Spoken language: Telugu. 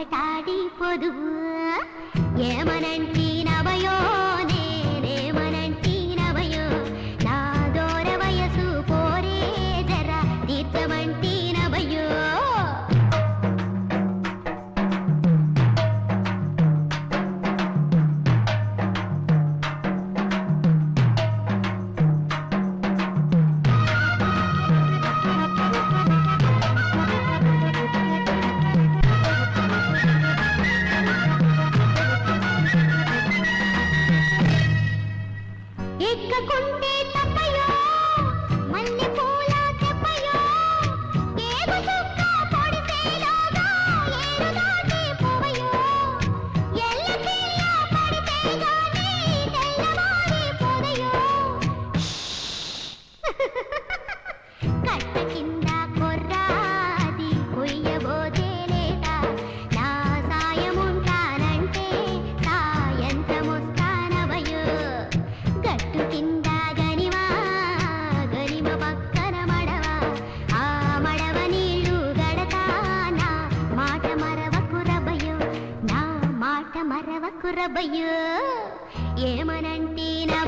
ముచ్చటాడి పొదువు ఏమనంటి నవయో నేనేమనంటి నవయో నా దూర వయసు పోరే జర తీర్థమంటి నవయో ఎక్కకుంటే తప్పయో మల్లె పూల తెప్పయో ఏగు చుక్క పొడితేలోగా ఏరు దాటి పోవయో ఎల్లకిల్ల పడితే గాని తెల్లవారి పోదయో కట్ట కింద కొర్రాది కొయ్యబోతే లేక నా సాయముంటానంటే సాయంత్రమొస్తానవయో గట్టు కింద గనివా గనిమ పక్కన మడవా ఆ మడవ నీళ్ళు గడతా నా మాట మరవకు రబయో ఏమనంటి నా